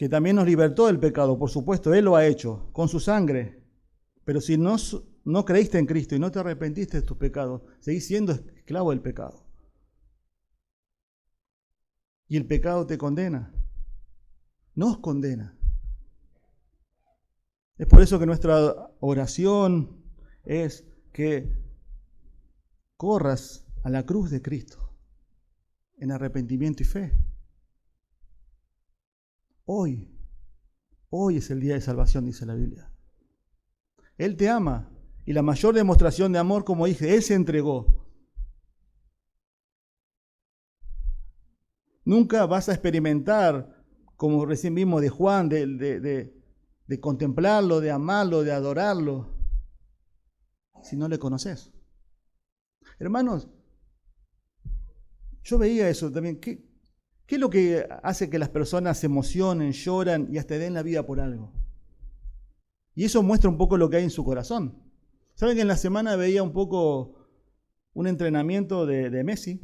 también nos libertó del pecado. Por supuesto, Él lo ha hecho con su sangre. Pero si no creíste en Cristo y no te arrepentiste de tus pecados, seguís siendo esclavo del pecado. Y el pecado te condena. Nos condena. Es por eso que nuestra oración es que corras a la cruz de Cristo en arrepentimiento y fe. Hoy es el día de salvación, dice la Biblia. Él te ama y la mayor demostración de amor, como dije, Él se entregó. Nunca vas a experimentar, como recién vimos de Juan, de contemplarlo, de amarlo, de adorarlo, si no le conoces. Hermanos, yo veía eso también. ¿Qué es lo que hace que las personas se emocionen, lloran y hasta den la vida por algo? Y eso muestra un poco lo que hay en su corazón. ¿Saben que en la semana veía un poco un entrenamiento de Messi?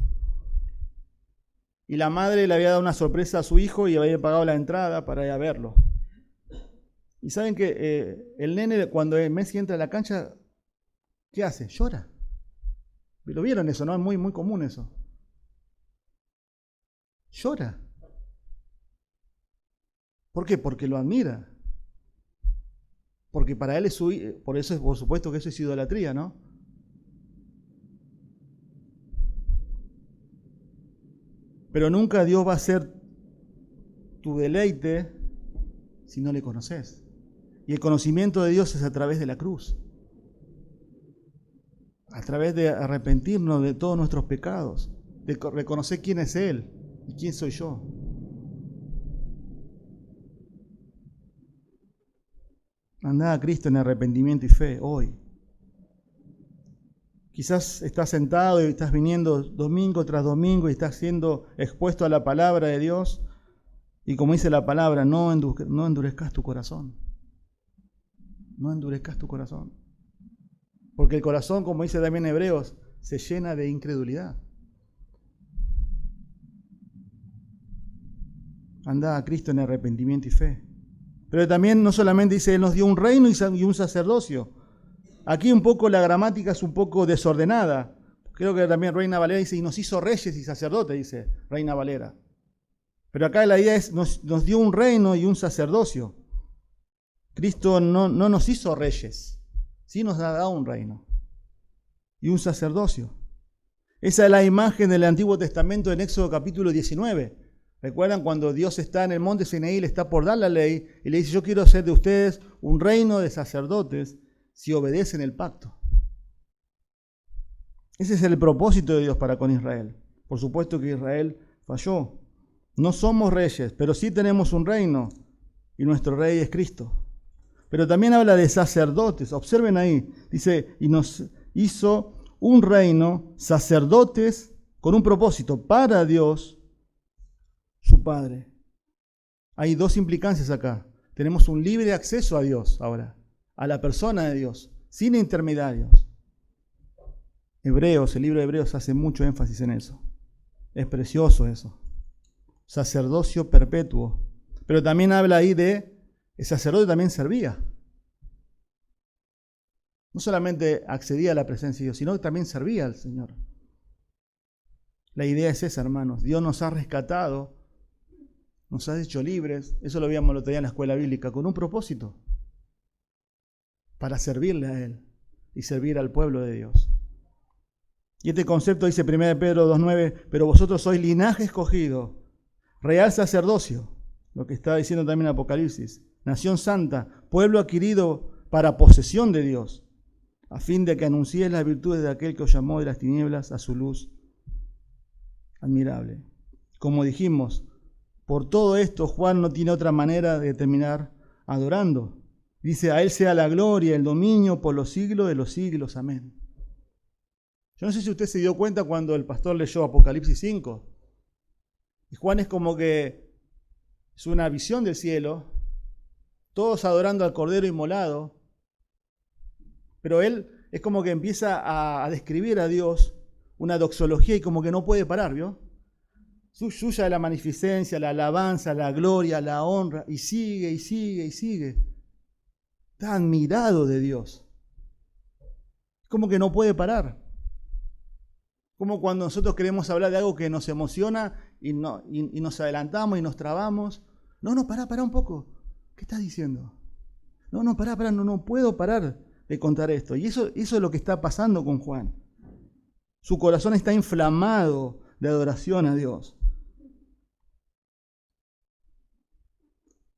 Y la madre le había dado una sorpresa a su hijo y había pagado la entrada para ir a verlo. Y saben que el nene, cuando Messi entra a la cancha, ¿qué hace? Llora. ¿Lo vieron eso? ¿No? Es muy, muy común eso. Llora. ¿Por qué? Porque lo admira. Porque para él es por eso es, por supuesto que eso es idolatría, ¿no? Pero nunca Dios va a ser tu deleite si no le conoces. Y el conocimiento de Dios es a través de la cruz. A través de arrepentirnos de todos nuestros pecados. De reconocer quién es Él y quién soy yo. Andá a Cristo en arrepentimiento y fe hoy. Quizás estás sentado y estás viniendo domingo tras domingo y estás siendo expuesto a la palabra de Dios. Y como dice la palabra, no endurezcas tu corazón. No endurezcas tu corazón. Porque el corazón, como dice también Hebreos, se llena de incredulidad. Andá a Cristo en arrepentimiento y fe. Pero también no solamente dice, Él nos dio un reino y un sacerdocio. Aquí un poco la gramática es un poco desordenada. Creo que también Reina Valera dice, y nos hizo reyes y sacerdotes, dice Reina Valera. Pero acá la idea es, nos dio un reino y un sacerdocio. Cristo no nos hizo reyes, sí nos ha dado un reino y un sacerdocio. Esa es la imagen del Antiguo Testamento en Éxodo capítulo 19. ¿Recuerdan cuando Dios está en el monte Sinaí, le está por dar la ley y le dice, yo quiero hacer de ustedes un reino de sacerdotes si obedecen el pacto? Ese es el propósito de Dios para con Israel. Por supuesto que Israel falló. No somos reyes, pero sí tenemos un reino y nuestro rey es Cristo. Pero también habla de sacerdotes. Observen ahí, dice, y nos hizo un reino, sacerdotes, con un propósito, para Dios, su Padre. Hay dos implicancias acá. Tenemos un libre acceso a Dios ahora, a la persona de Dios, sin intermediarios. Hebreos, el libro de Hebreos hace mucho énfasis en eso. Es precioso eso. Sacerdocio perpetuo. Pero también habla ahí de, el sacerdote también servía. No solamente accedía a la presencia de Dios, sino que también servía al Señor. La idea es esa, hermanos. Dios nos ha rescatado, nos ha hecho libres. Eso lo veíamos el otro día en la escuela bíblica, con un propósito. Para servirle a Él y servir al pueblo de Dios. Y este concepto dice 1 Pedro 2:9, pero vosotros sois linaje escogido, real sacerdocio, lo que está diciendo también Apocalipsis, nación santa, pueblo adquirido para posesión de Dios, a fin de que anunciéis las virtudes de aquel que os llamó de las tinieblas a su luz admirable. Como dijimos, por todo esto Juan no tiene otra manera de terminar adorando. Dice, a Él sea la gloria, el dominio por los siglos de los siglos. Amén. Yo no sé si usted se dio cuenta cuando el pastor leyó Apocalipsis 5. Y Juan es como que es una visión del cielo, todos adorando al Cordero inmolado, pero él es como que empieza a describir a Dios una doxología y como que no puede parar, ¿vio? Suya la magnificencia, la alabanza, la gloria, la honra, y sigue, y sigue, y sigue. Está admirado de Dios. Como que no puede parar. Como cuando nosotros queremos hablar de algo que nos emociona y nos adelantamos y nos trabamos. No, pará un poco. ¿Qué estás diciendo? No, pará, no puedo parar de contar esto. Y eso es lo que está pasando con Juan. Su corazón está inflamado de adoración a Dios.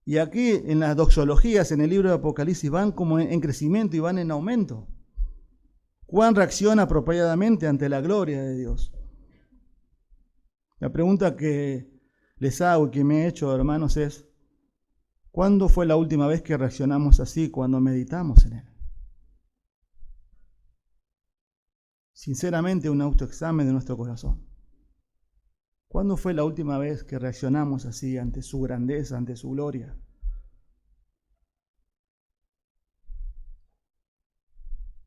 Y aquí en las doxologías, en el libro de Apocalipsis, van como en crecimiento y van en aumento. Juan reacciona apropiadamente ante la gloria de Dios. La pregunta que les hago y que me he hecho, hermanos, es, ¿cuándo fue la última vez que reaccionamos así cuando meditamos en Él? Sinceramente, un autoexamen de nuestro corazón. ¿Cuándo fue la última vez que reaccionamos así ante su grandeza, ante su gloria?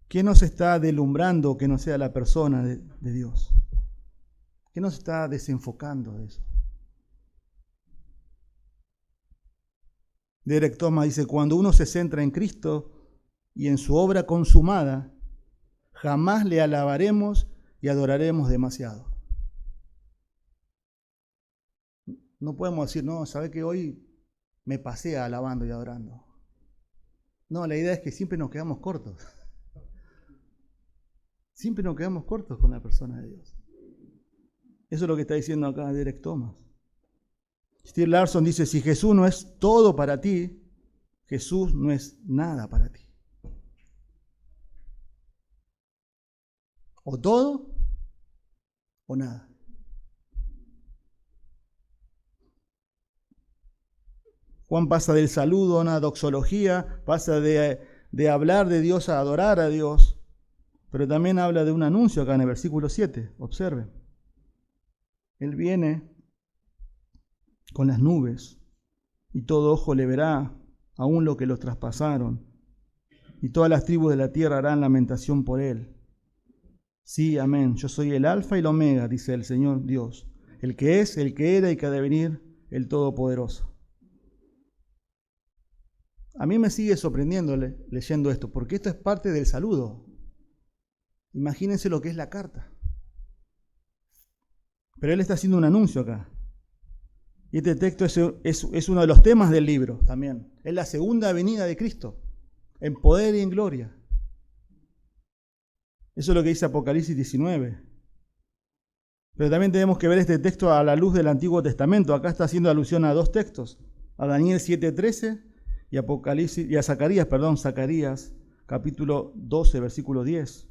¿Qué nos está deslumbrando que no sea la persona de Dios? ¿Qué nos está desenfocando de eso? Derek Thomas dice, cuando uno se centra en Cristo y en su obra consumada, Jamás le alabaremos y adoraremos demasiado. No podemos decir, no, ¿sabe que hoy me pasé alabando y adorando? No, la idea es que siempre nos quedamos cortos. Siempre nos quedamos cortos con la persona de Dios. Eso es lo que está diciendo acá Derek Thomas. Steve Larson dice, si Jesús no es todo para ti, Jesús no es nada para ti. O todo o nada. Juan pasa del saludo a una doxología, pasa de hablar de Dios a adorar a Dios, pero también habla de un anuncio acá en el versículo 7. Observen. Él viene con las nubes y todo ojo le verá, aún lo que los traspasaron, y todas las tribus de la tierra harán lamentación por él. Sí, amén. Yo soy el Alfa y el Omega, dice el Señor Dios, el que es, el que era y que ha de venir, el Todopoderoso. A mí me sigue sorprendiendo leyendo esto, porque esto es parte del saludo. Imagínense lo que es la carta. Pero él está haciendo un anuncio acá. Y este texto es uno de los temas del libro también. Es la segunda venida de Cristo, en poder y en gloria. Eso es lo que dice Apocalipsis 19. Pero también tenemos que ver este texto a la luz del Antiguo Testamento. Acá está haciendo alusión a dos textos, a Daniel 7:13 y a Zacarías, capítulo 12, versículo 10.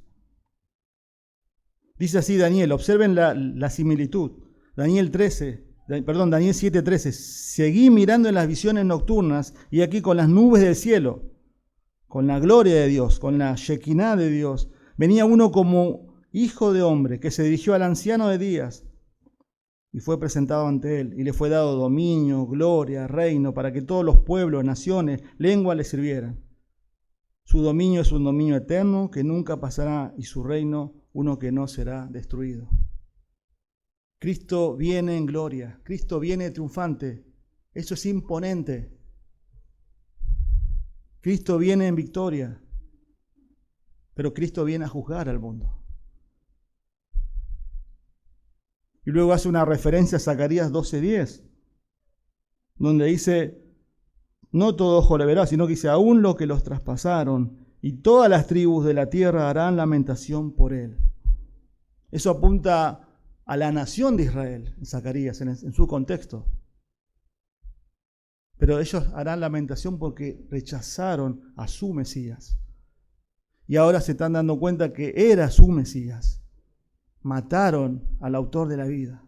Dice así Daniel, observen la similitud. Daniel 7:13. Seguí mirando en las visiones nocturnas y aquí con las nubes del cielo, con la gloria de Dios, con la Shekinah de Dios, venía uno como hijo de hombre que se dirigió al anciano de días y fue presentado ante él y le fue dado dominio, gloria, reino para que todos los pueblos, naciones, lenguas le sirvieran. Su dominio es un dominio eterno que nunca pasará y su reino uno que no será destruido. Cristo viene en gloria, Cristo viene triunfante, eso es imponente. Cristo viene en victoria, pero Cristo viene a juzgar al mundo. Y luego hace una referencia a Zacarías 12:10, donde dice, no todo ojo le verá, sino que dice, aún lo que los traspasaron, y todas las tribus de la tierra harán lamentación por él. Eso apunta a la nación de Israel, en Zacarías, en su contexto. Pero ellos harán lamentación porque rechazaron a su Mesías. Y ahora se están dando cuenta que era su Mesías. Mataron al autor de la vida.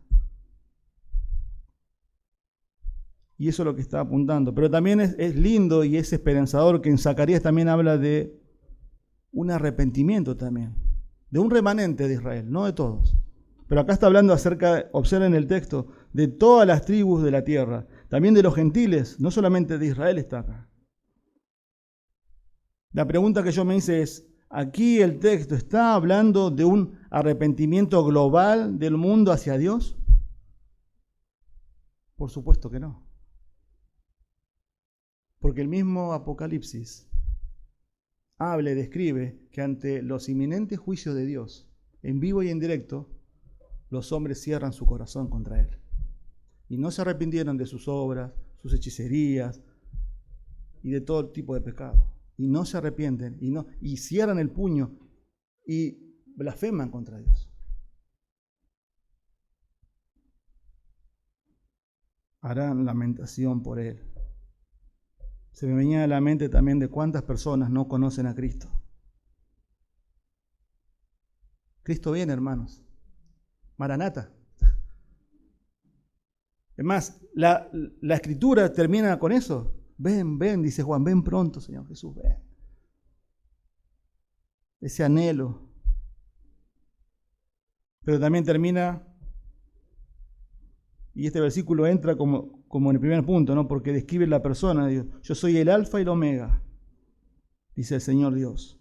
Y eso es lo que está apuntando. Pero también es lindo y es esperanzador que en Zacarías también habla de un arrepentimiento también. De un remanente de Israel, no de todos. Pero acá está hablando acerca, observen el texto, de todas las tribus de la tierra. También de los gentiles, no solamente de Israel está acá. La pregunta que yo me hice es, ¿aquí el texto está hablando de un arrepentimiento global del mundo hacia Dios? Por supuesto que no. Porque el mismo Apocalipsis habla y describe que ante los inminentes juicios de Dios, en vivo y en directo, los hombres cierran su corazón contra Él. Y no se arrepintieron de sus obras, sus hechicerías y de todo tipo de pecado. Y no se arrepienten y cierran el puño y blasfeman contra Dios. Harán lamentación por Él. Se me venía a la mente también de cuántas personas no conocen a Cristo. Cristo viene, hermanos. Maranata. Es más, la escritura termina con eso. Ven, dice Juan, ven pronto, Señor Jesús, ven. Ese anhelo. Pero también termina, y este versículo entra como en el primer punto, ¿no? Porque describe la persona de Dios. Yo soy el Alfa y el Omega, dice el Señor Dios.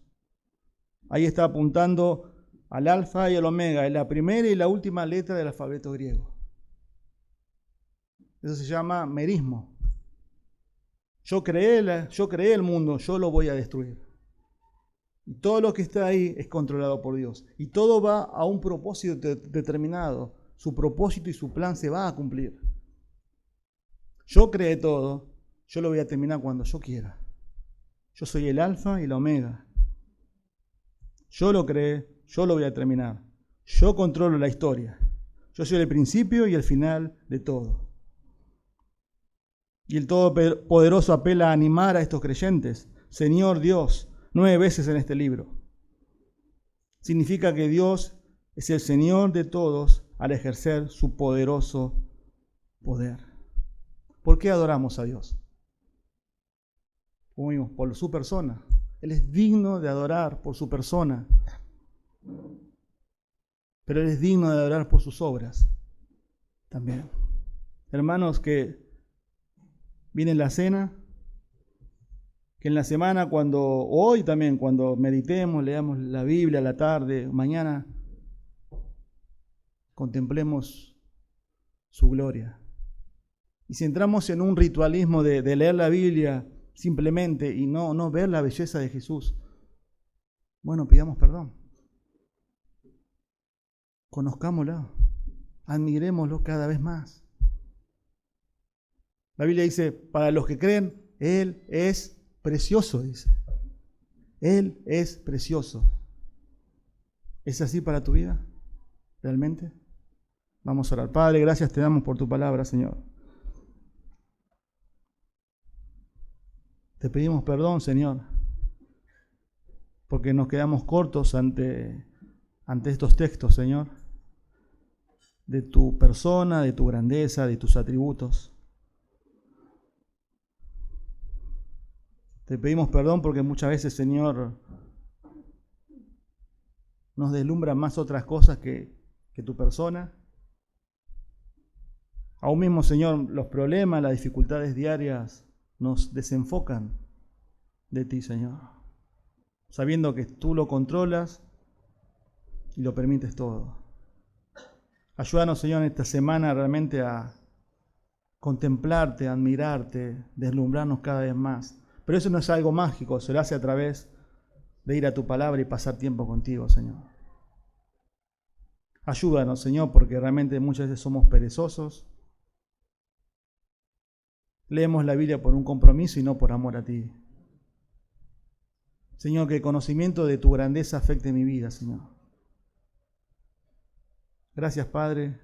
Ahí está apuntando al Alfa y al Omega, es la primera y la última letra del alfabeto griego. Eso se llama merismo. Yo creé el mundo, yo lo voy a destruir. Y todo lo que está ahí es controlado por Dios. Y todo va a un propósito determinado. Su propósito y su plan se va a cumplir. Yo creé todo, yo lo voy a terminar cuando yo quiera. Yo soy el alfa y la omega. Yo lo creé, yo lo voy a terminar. Yo controlo la historia. Yo soy el principio y el final de todo. Y el Todopoderoso apela a animar a estos creyentes. Señor Dios, 9 veces en este libro. Significa que Dios es el Señor de todos al ejercer su poderoso poder. ¿Por qué adoramos a Dios? Como vimos, por su persona. Él es digno de adorar por su persona. Pero Él es digno de adorar por sus obras también. Hermanos, que viene la cena, que en la semana, hoy también, cuando meditemos, leamos la Biblia a la tarde, mañana, contemplemos su gloria. Y si entramos en un ritualismo de leer la Biblia simplemente y no ver la belleza de Jesús, bueno, pidamos perdón. Conozcámoslo, admirémoslo cada vez más. La Biblia dice, para los que creen, Él es precioso, dice. Él es precioso. ¿Es así para tu vida? ¿Realmente? Vamos a orar. Padre, gracias te damos por tu palabra, Señor. Te pedimos perdón, Señor, porque nos quedamos cortos ante estos textos, Señor, de tu persona, de tu grandeza, de tus atributos. Te pedimos perdón porque muchas veces, Señor, nos deslumbran más otras cosas que tu persona. Aún mismo, Señor, los problemas, las dificultades diarias nos desenfocan de ti, Señor, sabiendo que tú lo controlas y lo permites todo. Ayúdanos, Señor, en esta semana realmente a contemplarte, a admirarte, deslumbrarnos cada vez más. Pero eso no es algo mágico, se lo hace a través de ir a tu palabra y pasar tiempo contigo, Señor. Ayúdanos, Señor, porque realmente muchas veces somos perezosos. Leemos la Biblia por un compromiso y no por amor a ti. Señor, que el conocimiento de tu grandeza afecte mi vida, Señor. Gracias, Padre.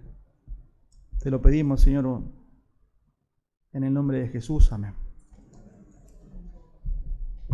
Te lo pedimos, Señor, en el nombre de Jesús. Amén.